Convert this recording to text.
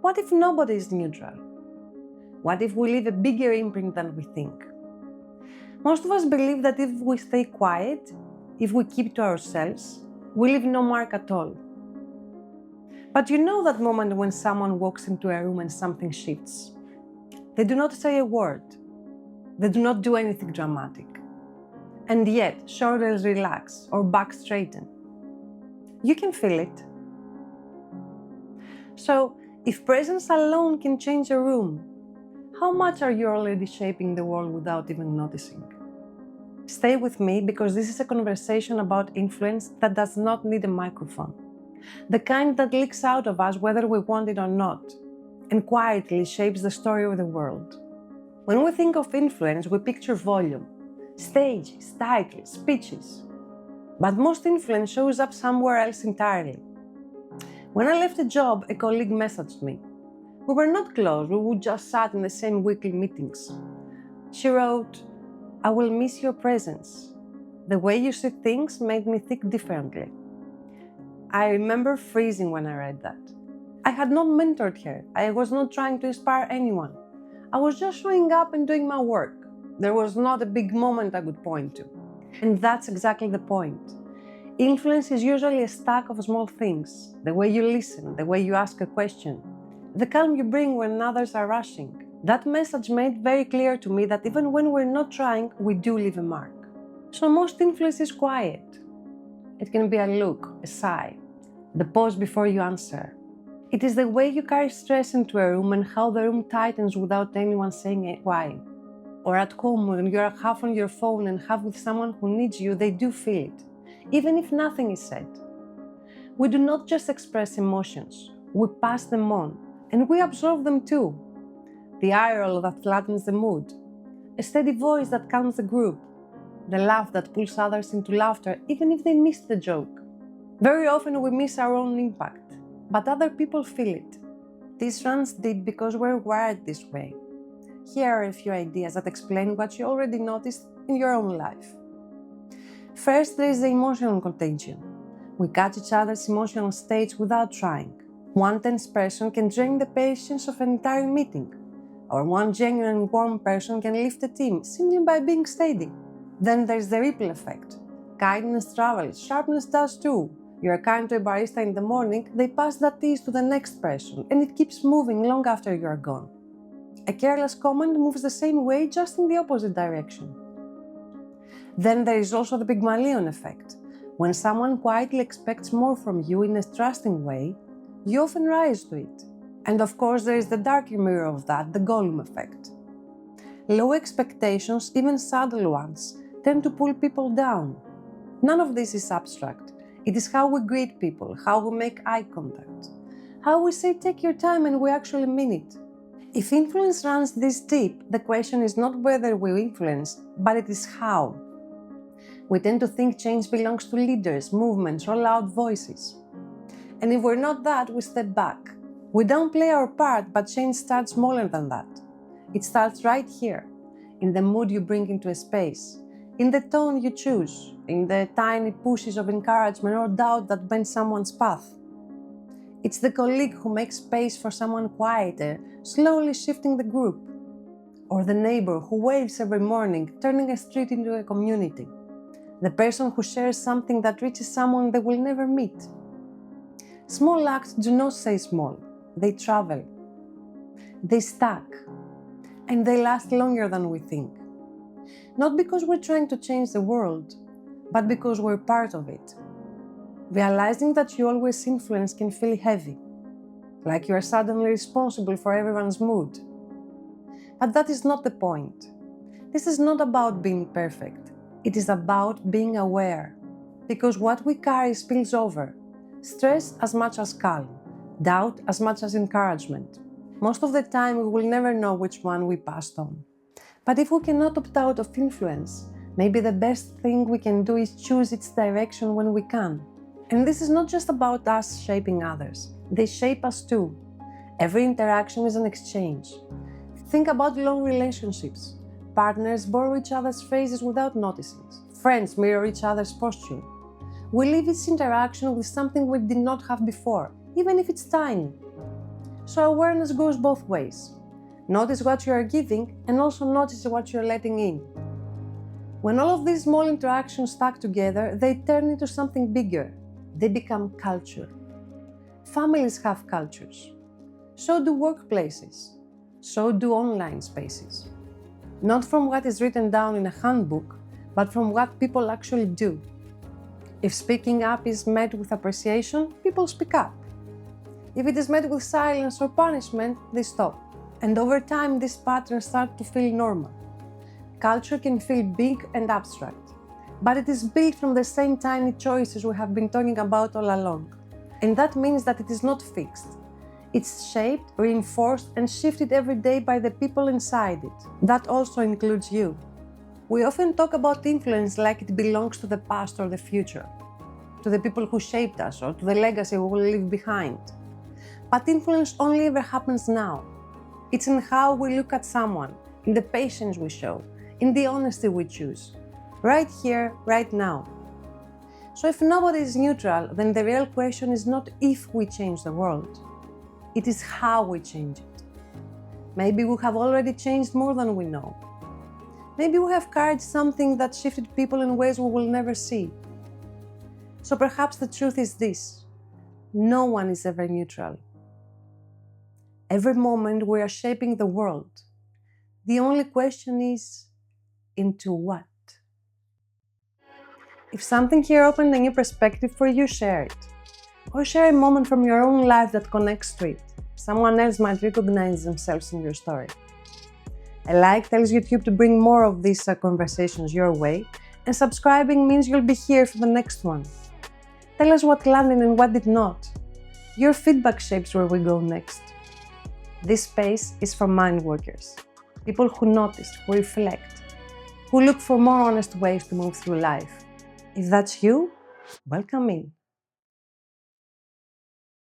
What if nobody is neutral? What if we leave a bigger imprint than we think? Most of us believe that if we stay quiet, if we keep to ourselves, we leave no mark at all. But you know that moment when someone walks into a room and something shifts. They do not say a word. They do not do anything dramatic. And yet, shoulders relax or back straighten. You can feel it. So, if presence alone can change a room, how much are you already shaping the world without even noticing? Stay with me because this is a conversation about influence that does not need a microphone. The kind that leaks out of us whether we want it or not, and quietly shapes the story of the world. When we think of influence, we picture volume, stages, titles, speeches. But most influence shows up somewhere else entirely. When I left a job, a colleague messaged me. We were not close, we would just sat in the same weekly meetings. She wrote, "I will miss your presence. The way you see things made me think differently." I remember freezing when I read that. I had not mentored her. I was not trying to inspire anyone. I was just showing up and doing my work. There was not a big moment I could point to. And that's exactly the point. Influence is usually a stack of small things. The way you listen, the way you ask a question, the calm you bring when others are rushing. That message made very clear to me that even when we're not trying, we do leave a mark. So most influence is quiet. It can be a look, a sigh, the pause before you answer. It is the way you carry stress into a room and how the room tightens without anyone saying why. Or at home when you are half on your phone and half with someone who needs you, they do feel it, even if nothing is said. We do not just express emotions, we pass them on, and we absorb them too. The eye roll that flattens the mood, a steady voice that calms the group, the laugh that pulls others into laughter even if they missed the joke. Very often we miss our own impact, but other people feel it. This runs deep because we're wired this way. Here are a few ideas that explain what you already noticed in your own life. First, there is the emotional contagion. We catch each other's emotional states without trying. One tense person can drain the patience of an entire meeting, or one genuine and warm person can lift a team simply by being steady. Then there's the ripple effect. Kindness travels, sharpness does too. You are kind to a barista in the morning, they pass that tease to the next person, and it keeps moving long after you are gone. A careless comment moves the same way, just in the opposite direction. Then there is also the Pygmalion effect. When someone quietly expects more from you in a trusting way, you often rise to it. And of course there is the darker mirror of that, the Gollum effect. Low expectations, even subtle ones, tend to pull people down. None of this is abstract. It is how we greet people, how we make eye contact, how we say take your time and we actually mean it. If influence runs this deep, the question is not whether we influence, but it is how. We tend to think change belongs to leaders, movements, or loud voices. And if we're not that, we step back. We don't play our part, but change starts smaller than that. It starts right here, in the mood you bring into a space, in the tone you choose, in the tiny pushes of encouragement or doubt that bend someone's path. It's the colleague who makes space for someone quieter, slowly shifting the group. Or the neighbor who waves every morning, turning a street into a community. The person who shares something that reaches someone they will never meet. Small acts do not stay small, they travel. They stack. And they last longer than we think. Not because we're trying to change the world, but because we're part of it. Realizing that you always influence can feel heavy, like you are suddenly responsible for everyone's mood. But that is not the point. This is not about being perfect. It is about being aware. Because what we carry spills over. Stress as much as calm, doubt as much as encouragement. Most of the time we will never know which one we passed on. But if we cannot opt out of influence, maybe the best thing we can do is choose its direction when we can. And this is not just about us shaping others. They shape us too. Every interaction is an exchange. Think about long relationships. Partners borrow each other's phrases without noticing. Friends mirror each other's posture. We leave each interaction with something we did not have before, even if it's tiny. So awareness goes both ways. Notice what you are giving and also notice what you are letting in. When all of these small interactions stack together, they turn into something bigger. They become culture. Families have cultures. So do workplaces. So do online spaces. Not from what is written down in a handbook, but from what people actually do. If speaking up is met with appreciation, people speak up. If it is met with silence or punishment, they stop. And over time, these patterns start to feel normal. Culture can feel big and abstract, but it is built from the same tiny choices we have been talking about all along. And that means that it is not fixed. It's shaped, reinforced, and shifted every day by the people inside it. That also includes you. We often talk about influence like it belongs to the past or the future, to the people who shaped us or to the legacy we will leave behind. But influence only ever happens now. It's in how we look at someone, in the patience we show, in the honesty we choose, right here, right now. So if nobody is neutral, then the real question is not if we change the world, it is how we change it. Maybe we have already changed more than we know. Maybe we have carried something that shifted people in ways we will never see. So perhaps the truth is this: no one is ever neutral. Every moment we are shaping the world. The only question is, into what? If something here opened a new perspective for you, share it. Or share a moment from your own life that connects to it. Someone else might recognize themselves in your story. A like tells YouTube to bring more of these conversations your way, and subscribing means you'll be here for the next one. Tell us what landed and what did not. Your feedback shapes where we go next. This space is for mind workers, people who notice, who reflect, who look for more honest ways to move through life. If that's you, welcome in.